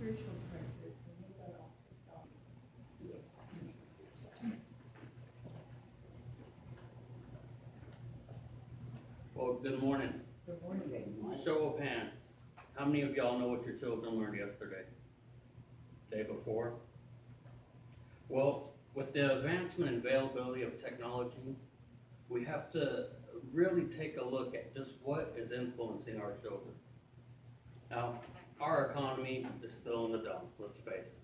spiritual practice, and we got off the topic. Well, good morning. Good morning. Show of hands. How many of y'all know what your children learned yesterday? Day before? Well, with the advancement and availability of technology, we have to really take a look at just what is influencing our children. Now, our economy is still in the dumps, let's face it.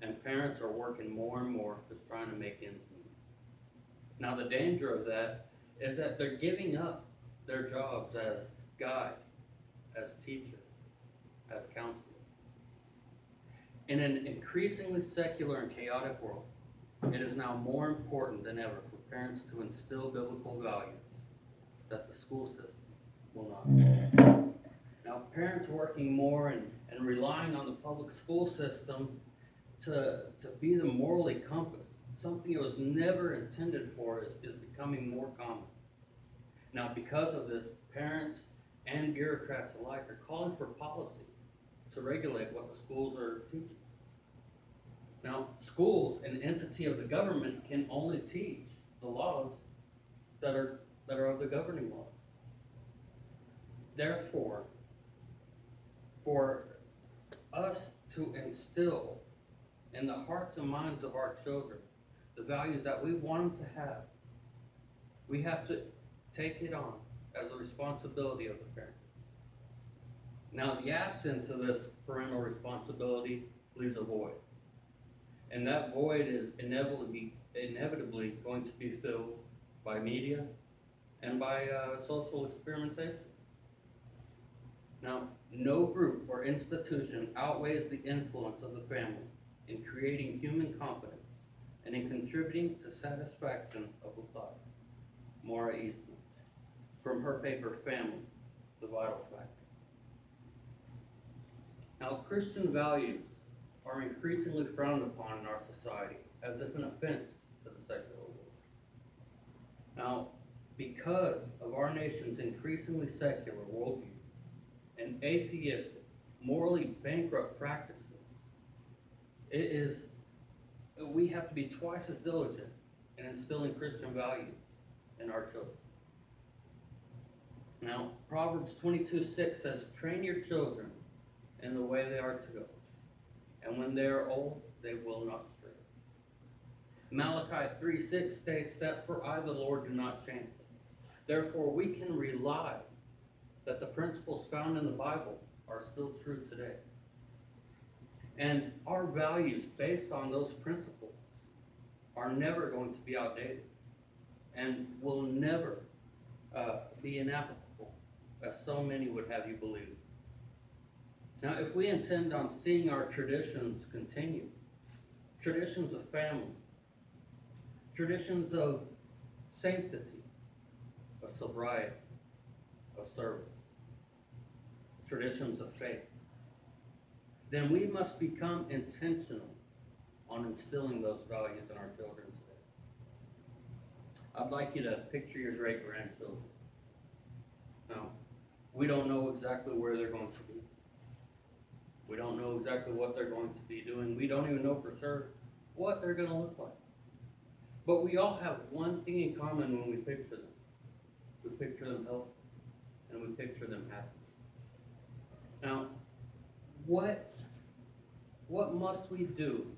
And parents are working more and more just trying to make ends meet. Now, the danger of that is that they're giving up their jobs as guide, as teacher, as counselor. In an increasingly secular and chaotic world, it is now more important than ever for parents to instill biblical values that the school system will not. Now, parents working more and relying on the public school system to be the morally compass, something it was never intended for, is becoming more common. Now, because of this, parents and bureaucrats alike are calling for policy to regulate what the schools are teaching. Now, schools, an entity of the government, can only teach the laws that are of the governing laws. Therefore, for us to instill in the hearts and minds of our children the values that we want them to have, we have to take it on as a responsibility of the parents. Now, the absence of this parental responsibility leaves a void. And that void is inevitably going to be filled by media and by social experimentation. Now, no group or institution outweighs the influence of the family in creating human competence and in contributing to satisfaction of life. Maura Eastman, from her paper, Family, the Vital Factor. Now, Christian values are increasingly frowned upon in our society as if an offense to the secular world. Now, because of our nation's increasingly secular worldview and atheistic, morally bankrupt practices, we have to be twice as diligent in instilling Christian values in our children. Now, Proverbs 22:6 says, "Train your children in the way they are to go, and when they are old, they will not stray." Malachi 3:6 states that, "For I, the Lord, do not change." Therefore, we can rely that the principles found in the Bible are still true today. And our values based on those principles are never going to be outdated and will never be inapplicable, as so many would have you believe. Now, if we intend on seeing our traditions continue, traditions of family, traditions of sanctity, of sobriety, of service, traditions of faith, then we must become intentional on instilling those values in our children today. I'd like you to picture your great-grandchildren. Now, we don't know exactly where they're going to be. We don't know exactly what they're going to be doing. We don't even know for sure what they're going to look like. But we all have one thing in common when we picture them. We picture them healthy, and we picture them happy. Now, what must we do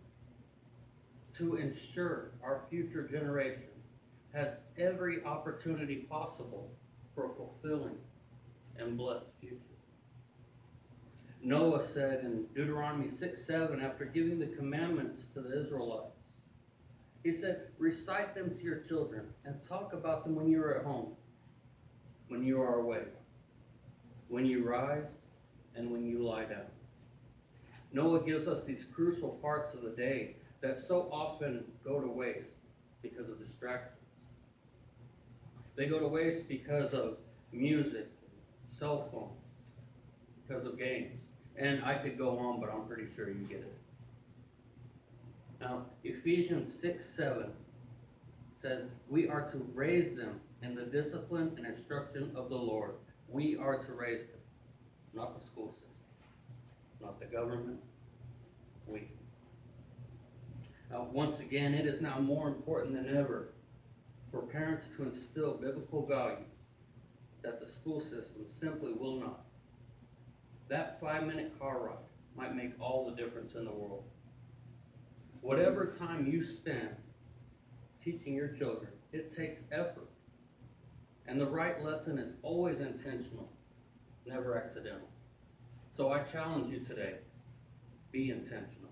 to ensure our future generation has every opportunity possible for a fulfilling and blessed future? Noah said in Deuteronomy 6:7, after giving the commandments to the Israelites, he said, "Recite them to your children and talk about them when you are at home, when you are awake, when you rise, and when you lie down." Noah gives us these crucial parts of the day that so often go to waste because of distractions. They go to waste because of music, cell phones, because of games. And I could go on, but I'm pretty sure you get it. Now, Ephesians 6:7 says, "We are to raise them in the discipline and instruction of the Lord." We are to raise them, not the school system, not the government, week. Once again, it is now more important than ever for parents to instill biblical values that the school system simply will not. That 5-minute car ride might make all the difference in the world. Whatever time you spend teaching your children, it takes effort. And the right lesson is always intentional, never accidental. So I challenge you today, be intentional.